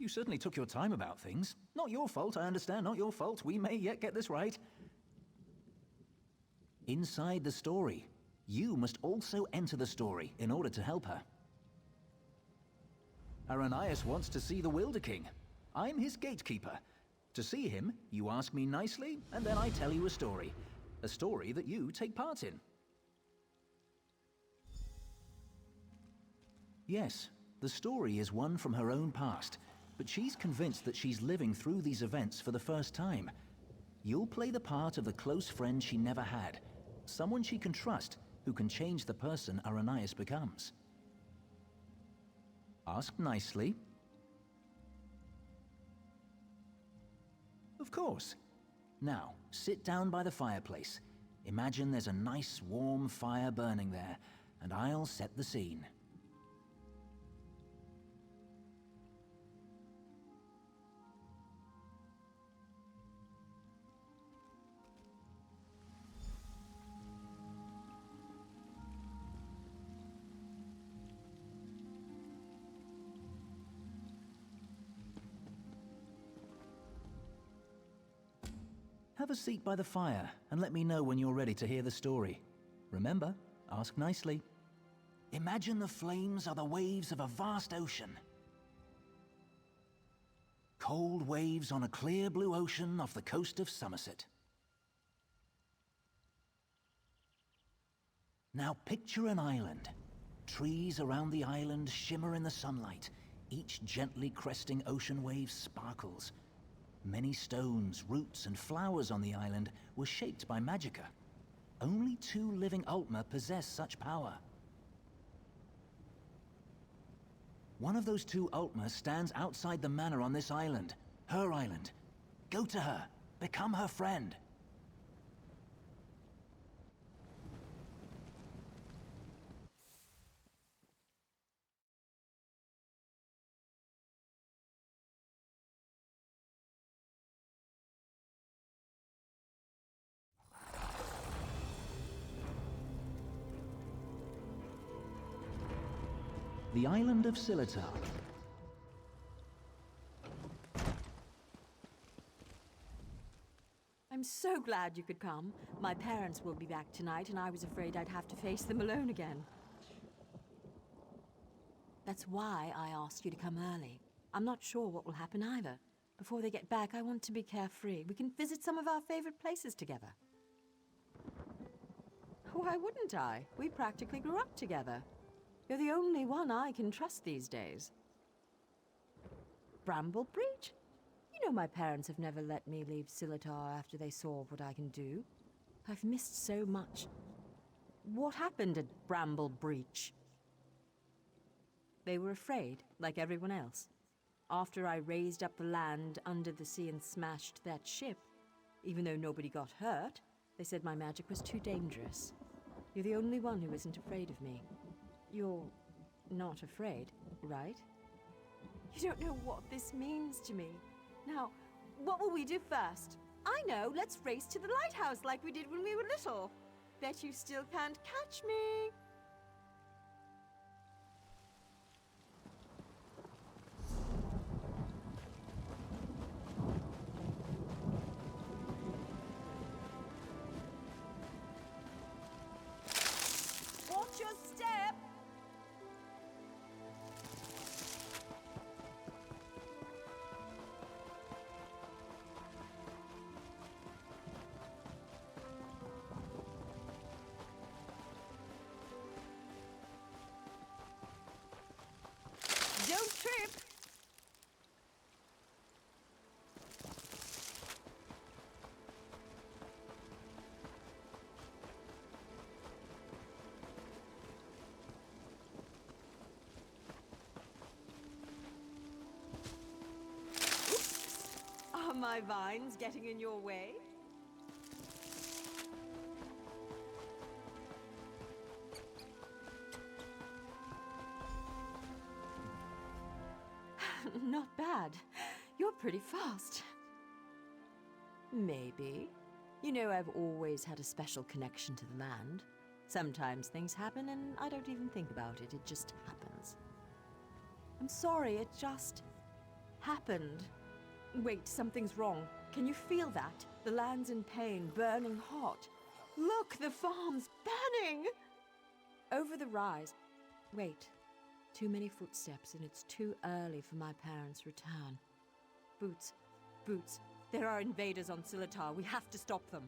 You certainly took your time about things. Not your fault, I understand, not your fault. We may yet get this right. Inside the story, you must also enter the story in order to help her. Aranias wants to see the Wilder King. I'm his gatekeeper. To see him, you ask me nicely, and then I tell you a story. A story that you take part in. Yes, the story is one from her own past, but she's convinced that she's living through these events for the first time. You'll play the part of the close friend she never had, someone she can trust who can change the person Aranias becomes. Ask nicely. Of course. Now, sit down by the fireplace. Imagine there's a nice warm fire burning there, and I'll set the scene. Have a seat by the fire and let me know when you're ready to hear the story. Remember, ask nicely. Imagine the flames are the waves of a vast ocean. Cold waves on a clear blue ocean off the coast of Somerset. Now picture an island. Trees around the island shimmer in the sunlight. Each gently cresting ocean wave sparkles. Many stones, roots, and flowers on the island were shaped by magicka. Only 2 living Ultima possess such power. One of those 2 Ultima stands outside the manor on this island, her island. Go to her, become her friend. The island of Silatar. I'm so glad you could come. My parents will be back tonight, and I was afraid I'd have to face them alone again. That's why I asked you to come early. I'm not sure what will happen either. Before they get back, I want to be carefree. We can visit some of our favorite places together. Why wouldn't I? We practically grew up together. You're the only one I can trust these days. Bramble Breach? You know my parents have never let me leave Silatar after they saw what I can do. I've missed so much. What happened at Bramble Breach? They were afraid, like everyone else. After I raised up the land under the sea and smashed that ship, even though nobody got hurt, they said my magic was too dangerous. You're the only one who isn't afraid of me. You're not afraid, right? You don't know what this means to me. Now, what will we do first? I know, let's race to the lighthouse like we did when we were little. Bet you still can't catch me. Watch your step! Don't trip! Oops. Are my vines getting in your way? Not bad. You're pretty fast. Maybe. You know, I've always had a special connection to the land. Sometimes things happen and I don't even think about it. It just happens. I'm sorry, it just happened. Wait, something's wrong. Can you feel that? The land's in pain, burning hot. Look, the farm's burning! Over the rise. Wait. Too many footsteps, and it's too early for my parents' return. Boots. Boots. There are invaders on Silatar. We have to stop them.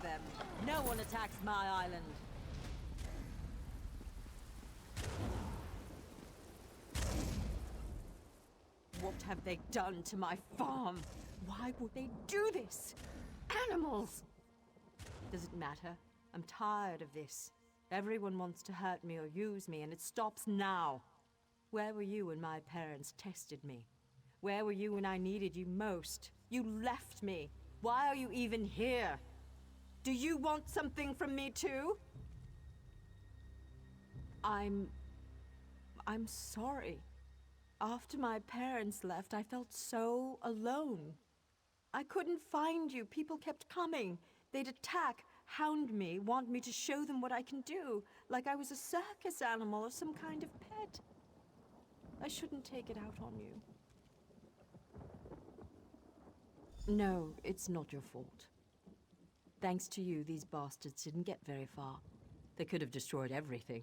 Them. No one attacks my island. What have they done to my farm? Why would they do this? Animals! Does it matter? I'm tired of this. Everyone wants to hurt me or use me, and it stops now. Where were you when my parents tested me? Where were you when I needed you most? You left me. Why are you even here? Do you want something from me too? I'm sorry. After my parents left, I felt so alone. I couldn't find you. People kept coming. They'd attack, hound me, want me to show them what I can do, like I was a circus animal or some kind of pet. I shouldn't take it out on you. No, it's not your fault. Thanks to you, these bastards didn't get very far. They could have destroyed everything.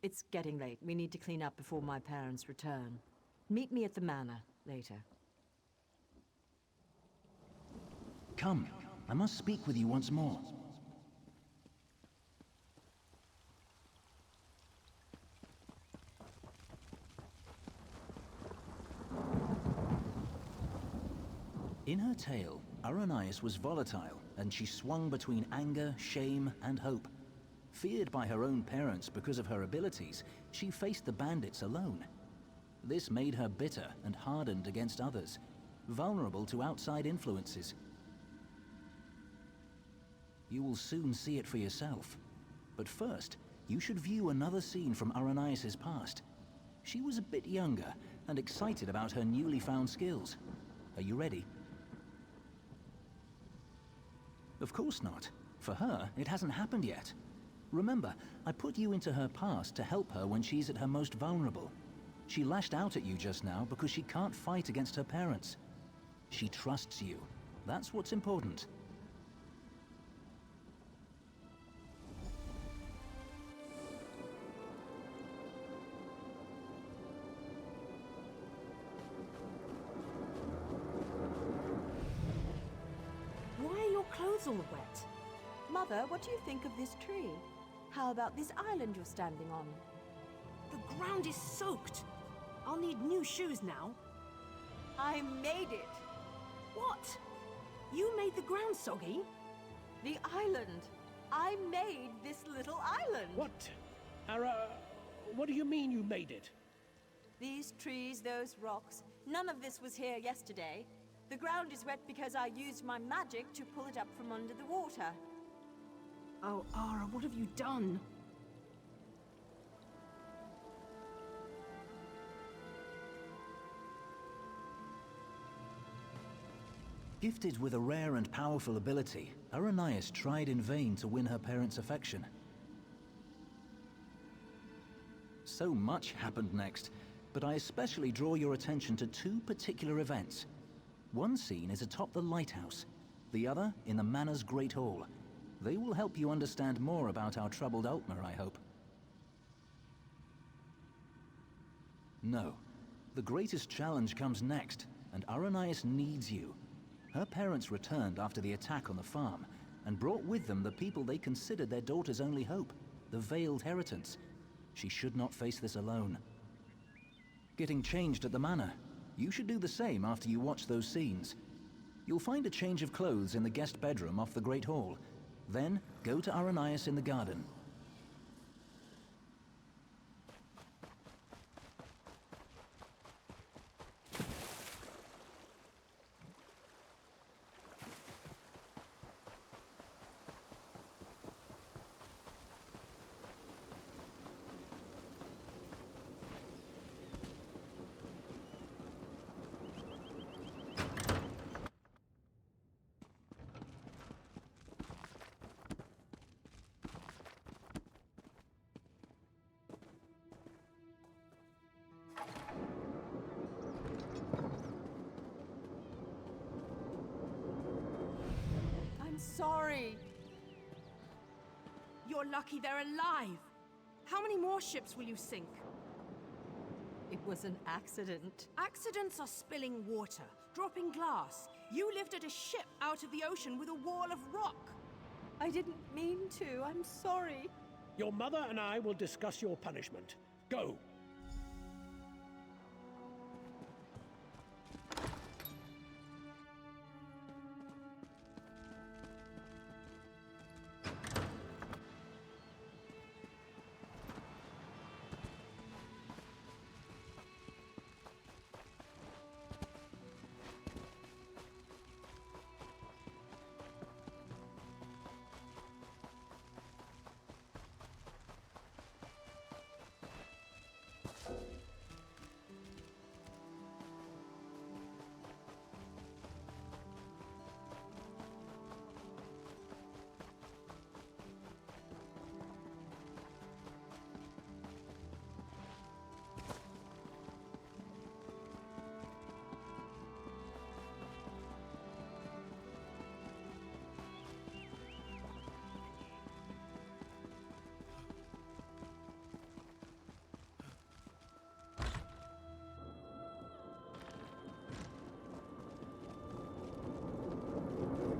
It's getting late. We need to clean up before my parents return. Meet me at the manor later. Come, I must speak with you once more. In her tale, Aranias was volatile, and she swung between anger, shame, and hope. Feared by her own parents because of her abilities, she faced the bandits alone. This made her bitter and hardened against others, vulnerable to outside influences. You will soon see it for yourself. But first, you should view another scene from Aranias' past. She was a bit younger and excited about her newly found skills. Are you ready? Of course not. For her, it hasn't happened yet. Remember, I put you into her past to help her when she's at her most vulnerable. She lashed out at you just now because she can't fight against her parents. She trusts you. That's what's important. clothes all wet. Mother, what do you think of this tree? How about this island you're standing on? The ground is soaked. I'll need new shoes now. I made it! What? You made the ground soggy? The island! I made this little island! What? Ara, what do you mean you made it? These trees, those rocks, none of this was here yesterday. The ground is wet because I used my magic to pull it up from under the water. Oh, Ara, what have you done? Gifted with a rare and powerful ability, Aranias tried in vain to win her parents' affection. So much happened next, but I especially draw your attention to two particular events. One scene is atop the lighthouse, the other in the Manor's Great Hall. They will help you understand more about our troubled Altmer, I hope. No. The greatest challenge comes next, and Aranias needs you. Her parents returned after the attack on the farm, and brought with them the people they considered their daughter's only hope, the Veiled Heritance. She should not face this alone. Getting changed at the manor. You should do the same after you watch those scenes. You'll find a change of clothes in the guest bedroom off the Great Hall. Then, go to Aranias in the garden. Sorry. You're lucky they're alive. How many more ships will you sink? It was an accident. Accidents are spilling water, dropping glass. You lifted a ship out of the ocean with a wall of rock. I didn't mean to. I'm sorry. Your mother and I will discuss your punishment. Go!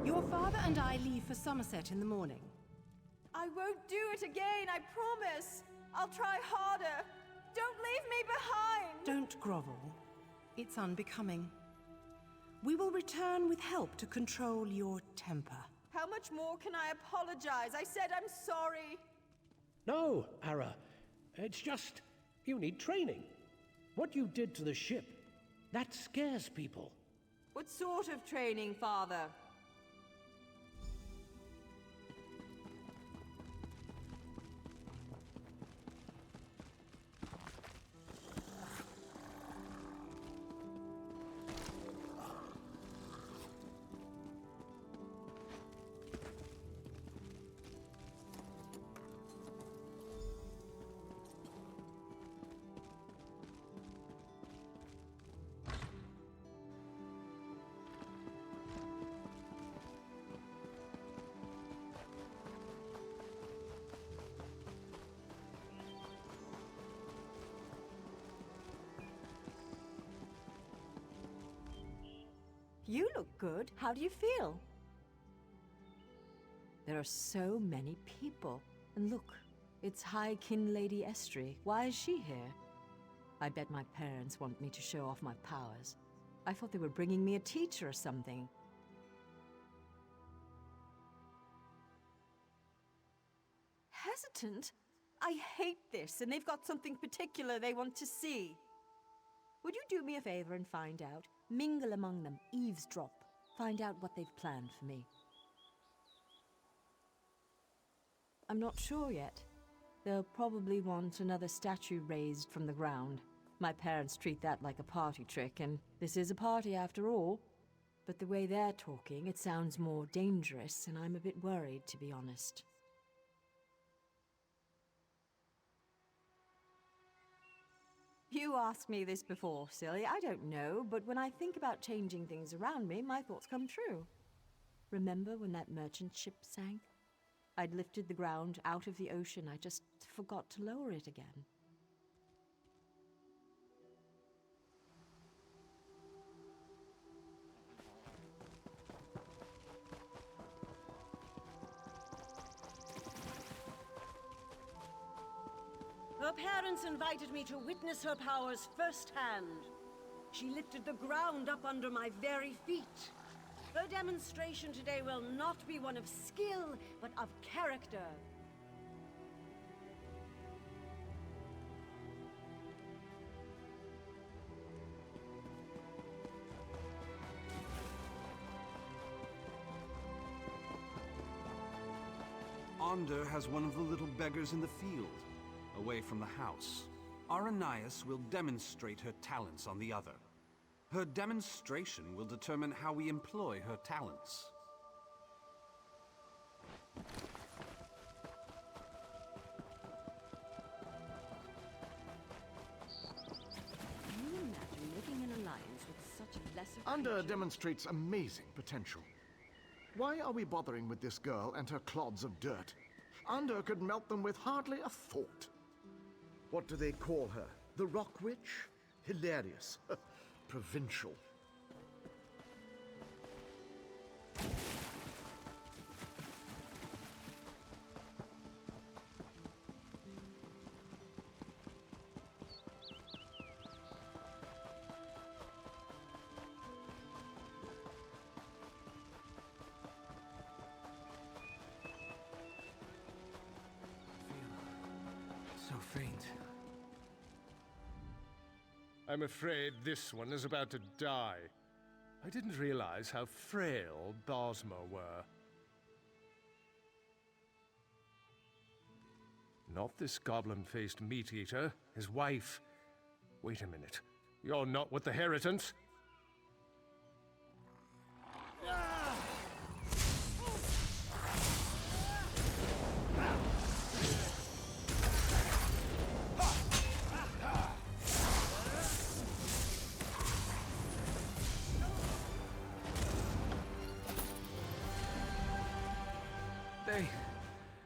Your father and I leave for Somerset in the morning. I won't do it again, I promise. I'll try harder. Don't leave me behind. Don't grovel. It's unbecoming. We will return with help to control your temper. How much more can I apologize? I said I'm sorry. No, Ara. It's just, you need training. What you did to the ship, that scares people. What sort of training, Father? You look good. How do you feel? There are so many people. And look, it's High Kin Lady Estrie. Why is she here? I bet my parents want me to show off my powers. I thought they were bringing me a teacher or something. Hesitant? I hate this, and they've got something particular they want to see. Would you do me a favor and find out? Mingle among them, eavesdrop. Find out what they've planned for me. I'm not sure yet. They'll probably want another statue raised from the ground. My parents treat that like a party trick, and this is a party after all. But the way they're talking, it sounds more dangerous, and I'm a bit worried, to be honest. You asked me this before, silly. I don't know, but when I think about changing things around me, my thoughts come true. Remember when that merchant ship sank? I'd lifted the ground out of the ocean. I just forgot to lower it again. Her parents invited me to witness her powers firsthand. She lifted the ground up under my very feet. Her demonstration today will not be one of skill, but of character. Ander has one of the little beggars in the field, away from the house. Aranias will demonstrate her talents on the other. Her demonstration will determine how we employ her talents. Can you imagine living in alliance with such a lesser Ander creature? demonstrates amazing potential. Why are we bothering with this girl and her clods of dirt? Ander could melt them with hardly a thought. What do they call her? The Rock Witch? Hilarious. Provincial. So faint. I'm afraid this one is about to die. I didn't realize how frail Bosma were. Not this goblin-faced meat-eater, his wife. Wait a minute. You're not with the Heritants?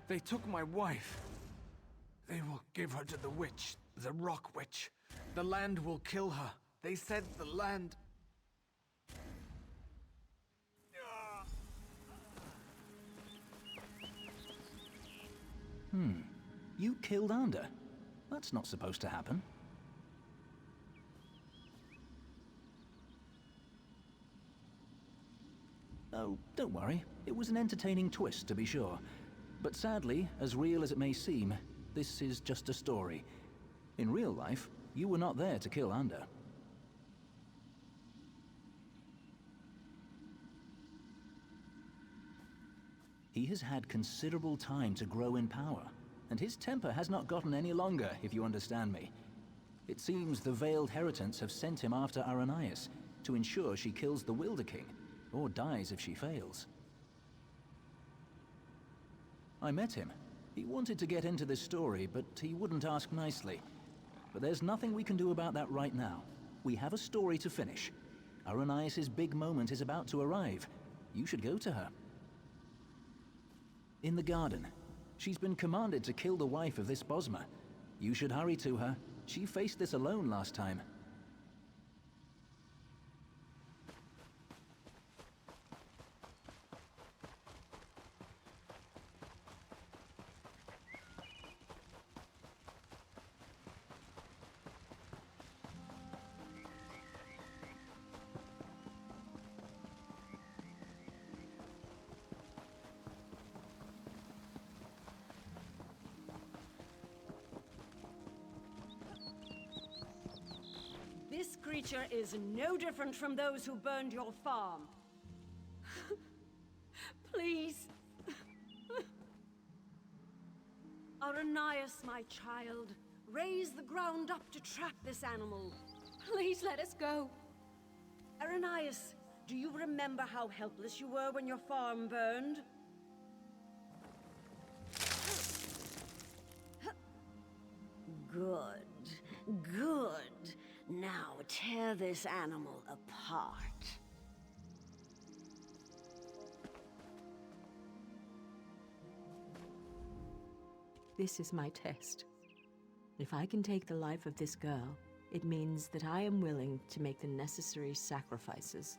They took my wife. They will give her to the witch, the Rock Witch. The land will kill her. They said the land... You killed Ander? That's not supposed to happen. Oh, don't worry. It was an entertaining twist, to be sure. But sadly, as real as it may seem, this is just a story. In real life, you were not there to kill Ander. He has had considerable time to grow in power, and his temper has not gotten any longer, if you understand me. It seems the Veiled Heritants have sent him after Aranias to ensure she kills the Wilder King, or dies if she fails. I met him. He wanted to get into this story, but he wouldn't ask nicely. But there's nothing we can do about that right now. We have a story to finish. Aranias' big moment is about to arrive. You should go to her. In the garden. She's been commanded to kill the wife of this Bosma. You should hurry to her. She faced this alone last time. creature is no different from those who burned your farm. Please. Aranias, my child, raise the ground up to trap this animal. Please let us go. Aranias, do you remember how helpless you were when your farm burned? Good, good. Now tear this animal apart. This is my test. If I can take the life of this girl, it means that I am willing to make the necessary sacrifices.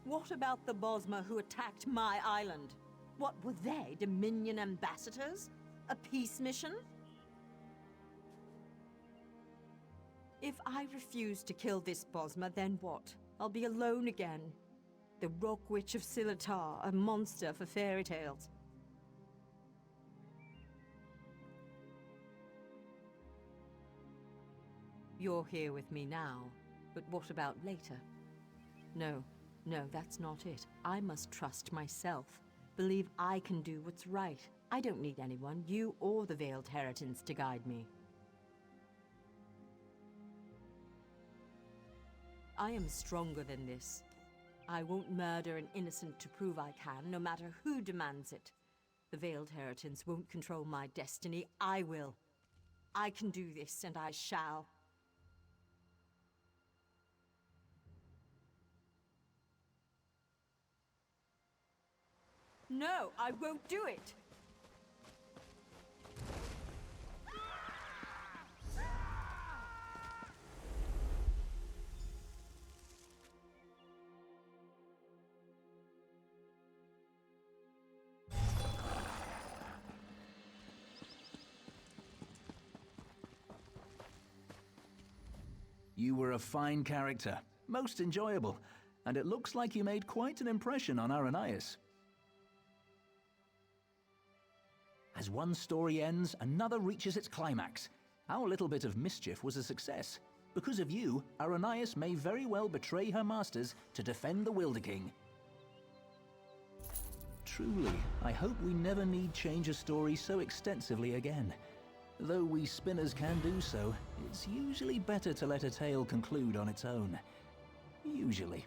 What about the Bosmer who attacked my island? What were they, Dominion ambassadors? A peace mission? If I refuse to kill this Bosmer, then what? I'll be alone again. The Rock Witch of Silatar, a monster for fairy tales. You're here with me now, but what about later? No, that's not it. I must trust myself. Believe I can do what's right. I don't need anyone, you or the Veiled Heritance, to guide me. I am stronger than this. I won't murder an innocent to prove I can, no matter who demands it. The Veiled Heritance won't control my destiny. I will. I can do this, and I shall. No, I won't do it! You were a fine character, most enjoyable, and it looks like you made quite an impression on Aranias. As one story ends, another reaches its climax. Our little bit of mischief was a success. Because of you, Aranias may very well betray her masters to defend the Wilder King. Truly, I hope we never need change a story so extensively again. Though we spinners can do so, it's usually better to let a tale conclude on its own. Usually.